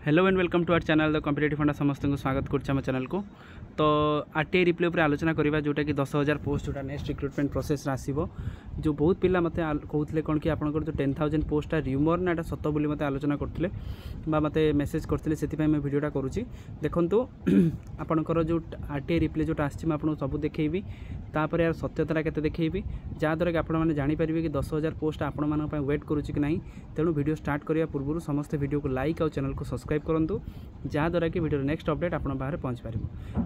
Hello and welcome to our channel the competitive funda समस्त को स्वागत कर चैनल को। तो आरटीआई रिप्ले पर आलोचना करवा जोटा कि 10,000 पोस्ट जोटा नेक्स्ट रिक्रुटमेंट प्रोसेस आसो। जो बहुत पिला मत कहते कौन कि आपंकर जो 10,000 पोस्टा र्यूमर ना सत बोली मत आलोचना करते मत मेसेज करते से मैं भिडियोटा करुँची। देखो आपंकर जो आरटीआई रिप्ले जोटा आसी आपको सब देखी तापर यार सत्यता के देखी जहाँद्वारा कि आपने जानीपारे कि 10,000 पोस्ट आपण वेट करुच्ची कि नहीं। तेणु वीडियो स्टार्ट करने पूर्व समस्त वीडियो को लाइक और चैनल को सब्सक्राइब करूँ जहाँद्वारा कि वीडियो नेक्स्ट अपडेट आप बाहर पहुँच पार।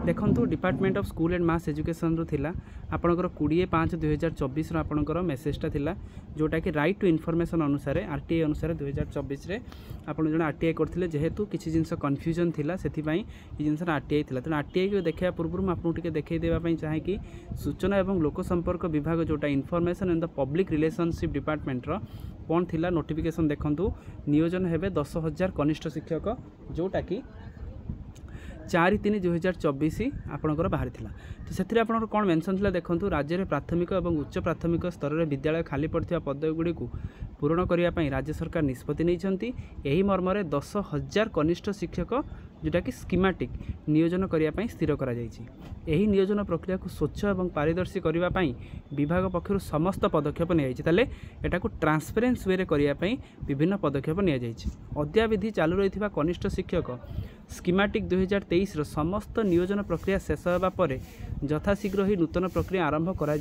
देखो department of school and mass education रू थिला आपणकर 20/5/2024 आपणकर मेसेजटा थिला जोटा कि राइट टू इनफॉरमेशन अनुसार आरटीआई अनुसार 2024 रे आपण जण आरटीआई करथिले जेहेतु किछि जिंस कन्फ्यूजन थिला सेथि पई ई जिंस आरटीआई थिला। तेणु आरटीआई को देखा पूर्व मैं आपको टिके देखै देबा पई चाहे कि सूचना एवं लोक संपर्क विभाग जोटा information and the public relationship department रो कौन थिला नोटिफिकेशन देखंतु नियोजन हेबे 10,000 कनिष्ठ शिक्षक जोटा कि 4/3/2024 आपणकर बाहर थिला। तो से आपंकर कौन मेंशन थिला देखंतु राज्य में प्राथमिक और उच्च प्राथमिक स्तर में विद्यालय खाली पड़ता पदगुड़ी को पूरण करने राज्य सरकार निष्पत्ति नहीं यही मर्म 10,000 कनिष्ठ शिक्षक जोटा कि स्कीमेटिक नियोजन करने स्थिर कर नियोजन प्रक्रिया को स्वच्छ और पारदर्शी करने विभाग पक्षर समस्त पदक्षेप नियाई एटा ट्रांसपेरेंस वे करने विभिन्न पदक्षेप नियाई। अद्याविधि चालू रही कनिष्ठ शिक्षक स्कीमेटिक 2023 समस्त नियोजन प्रक्रिया शेष होगा पर यथाशीघ्र ही नूतन प्रक्रिया आरंभ कर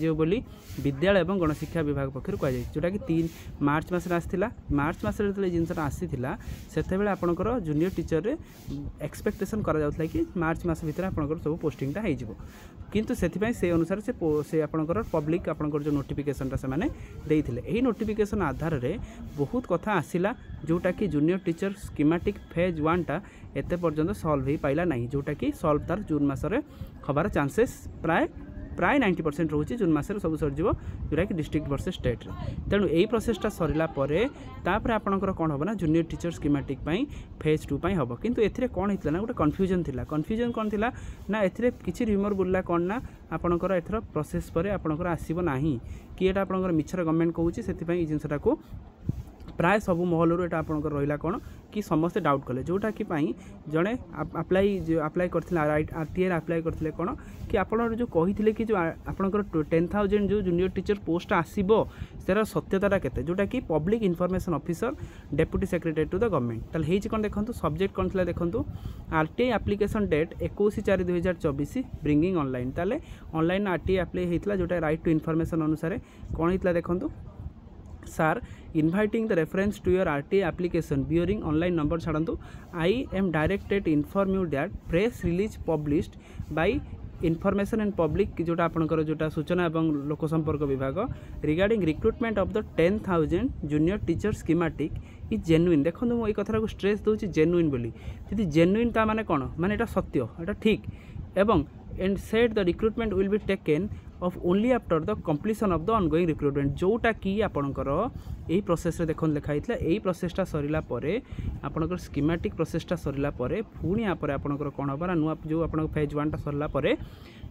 विद्यालय और गणशिक्षा विभाग पक्षर कहुई जोटा कि 3 मार्च मस आसाला। मार्च मस जिनसा आसाला से आपंकर जूनियर टीचर रे एक्सपेक्टेशन करा कि मार्च मस भितर आपंकर सब पोस्टिंगटा हो किंतु से अनुसार से आपंकर पब्लिक आपंकर जो नोटिफिकेशनटा से माने देइथिले। एही नोटिफिकेशन आधार रे बहुत कथा आसिला जोटा कि जूनियर टीचर स्कीमेटिक फेज 1 टा एते पर्यंत सॉल्व हो पाइला नहीं जोटा कि सॉल्व तार जून मासरे हबार चांसेस प्राय 90% रोचे जून मासरे सब सर जीवो जोटा कि डिस्ट्रिक्ट वर्सेस स्टेट रे। तेणु यही प्रोसेसटा सरला परे तापर आपणकर कौन हम ना जूनियर टीचर स्कीमेटिक फेज 2 हम किंतु एथिरे कौन होता ना गोटे कन्फ्यूजन थिला। कन्फ्यूजन कौन थिला ना एथिरे किछि र्यूमर बुल्ला कौन ना आपणकर एथर प्रोसेस पर आपणकर आसीबो नाही कि एटा आपणकर मिछर गवर्नमेंट कहूची सेति पई जिंसटा को प्राय सब महल रू एटा आपणकर रहिला कौन कि समस्ते डाउट कले जोटा कि जड़े अप्लाई करथिले आरटीआई अप्लाई करथिले कौन कि आपन जो कहिथिले कि जो आपणकर 10,000 जो जूनियर टीचर पोस्ट आसीबो सेरा सत्यताटा केते जोटा कि public information officer deputy secretary to the government ताल हेछि कोन देखंतु सब्जेक्ट कोन थिला देखंतु RTI application date 21/4/2024 bringing online ताले ऑनलाइन आरटीआई अप्लाई हेतिला जोटा राइट टू इनफॉरमेशन अनुसार कोन हेतिला देखंतु Sir, inviting the reference to your RTA application bearing online number छाड़ंतु I am directed to inform you that press release published by information and public जोटा आपनकर जोटा सूचना एवं लोक संपर्क विभाग regarding recruitment of the 10,000 junior teacher schematic is genuine. देखो मुझे कथा को स्ट्रेस दूसरी जेन्युइन बोली जी जेन्युइन ता माने कौन माने एटा सत्य एटा ठीक एवं and said the recruitment will be taken of only after the completion of the ongoing recruitment जोटा कि आपणकर यही प्रोसेस रे देखन लिखाई यही प्रोसेसटा सरिला परे आपणकर स्कीमेटिक प्रोसेसटा सरिला परे पुणी आपरे आपणकर कोन हबा नुआ जो आपन फेज 1 टा सरिला परे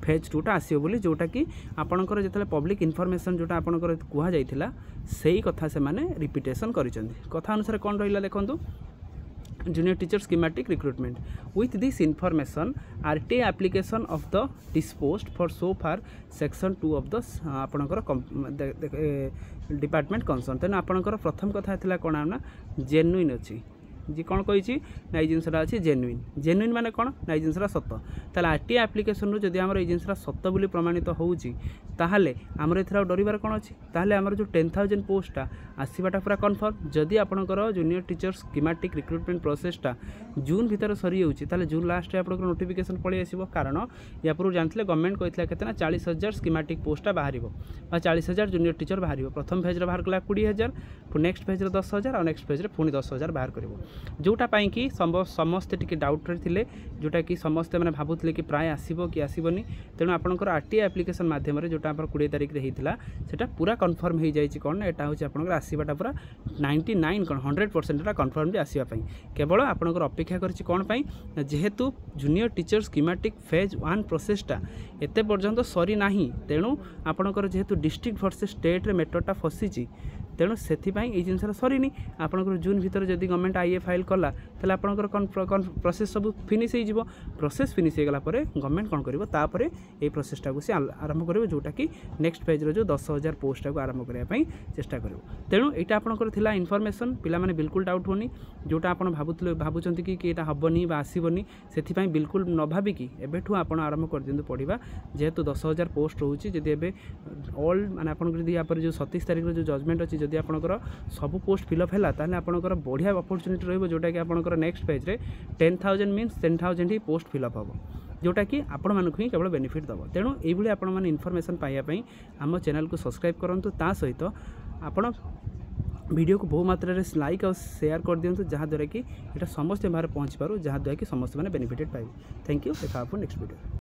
फेज 2 टा आसीयो बोली जोटा कि आपणकर जेतले पब्लिक इनफॉरमेशन जोटा आपणकर कुहा जाइथिला सेही कथा से माने रिपीटेशन करिसंदी। कथा अनुसार कोन रहिला देखंतु junior teacher schematic recruitment with this information RTA application of the disposed for so far section 2 of the आपणकर डिपार्टमेंट कंसर्न। तेना आपणकर प्रथम कथा थिला कोन ना जेन्युइन अछि जी कौन कही ना जिनसा अच्छे जेन्युइन माने कौन ना जिनसा सत ताले आरटीआई एप्लिकेशन रू जदि आमर जिनसा सत बोली प्रमाणित होउची ताहले आमर एथरा डरिबार कौन अछि ताहले आमर जो 10,000 पोस्टा आसीबाटा पूरा कन्फर्म। जदि आपणकर जूनियर टीचर स्कीमेटिक रिक्रुटमेंट प्रोसेसटा जून भीतर सरी जाउची ताहले जून लास्ट रे आपणकर नोटिफिकेशन पळि आसीबो कारण या पूर्व जानथिले गवर्नमेंट कहितला केतना 40,000 स्कीमेटिक पोस्टा बाहरिबो बा 40,000 जूनियर टीचर बाहरिबो। प्रथम फेज रे बाहर कला 20,000 फिर नेक्स्ट फेज रे 10,000 और नेक्स्ट फेज रे पुणी 10,000 बाहर करिवो जोटा पाई कि समस्ते टिके डाउट थे जोटा कि समस्ते मैंने भावुले कि प्राय आसब कि आसबनी। तेणु आपंकर आरटीआई एप्लिकेशन मध्यम जोटा 20 तारिख रे होता है पूरा कन्फर्म हो जाए कौन एटा हूँ आपंकर आसवाटा पूरा 99 कौन 100% कन्फर्म भी आसवाई केवल आपंकर अपेक्षा कर कौन जेहेतु जूनियर टीचर स्कीमेटिक फेज 1 प्रोसेसटा एते पर्यंत सरी ना तेणु आपंकर जेहेतु डिस्ट्रिक्ट वर्सेस स्टेट रे मेटरटा फसी तेणु से जिनसा सरीनी आपंकर जून भीतर जदि गवर्नमेंट आईए फाइल कला ताले आपनकर प्रोसेस सब फिनिश हो प्रोसेस फिनिश हो गला परे गवर्नमेंट कौन करिवो तापरे ए प्रोसेसटा को से आरंभ करिवो जोटा कि नेक्स्ट फेज रो जो 10,000 पोस्ट को आरंभ करिया पई चेष्टा करिवो तेणु एटा आपनकर थिला इनफॉरमेशन पिला माने बिल्कुल डाउट होनी जोटा आपन भाबुचंती कि एटा हबनी बा आसीबनी सेथि पई बिल्कुल न भाबी कि एबेठू आपन आरंभ कर दिंतु पढ़िबा जेहेतु 10,000 पोस्ट रोची जदि एबे ऑल माने आपन जदि या पर जो 27 तारिख रो जो जजमेंट अछि जदि आपनकर सब पोस्ट फिलअप हैला ताले आपनकर बढ़िया अपॉर्चुनिटी रहइबो जोटा कि आपनकर नेक्स्ट पेज रे 10,000 मीन्स 10,000 ही पोस्ट फिलअप हो जोटा कि आपण मानक ही केवल बेनिफिट दबो तेणु एइबुली आपण माने इन्फॉर्मेशन पाइया पई हम चैनल को सब्सक्राइब करंतु ता सहित आपण वीडियो को बहु मात्रा रे लाइक और शेयर कर दियंतु जहाँ द्वारा कि एटा समस्त बाहर पहुँच पारू जहाँ द्वारा कि समस्त माने बेनिफिटेड पाइबे थैंक यू देखा आपन नेक्स्ट वीडियो।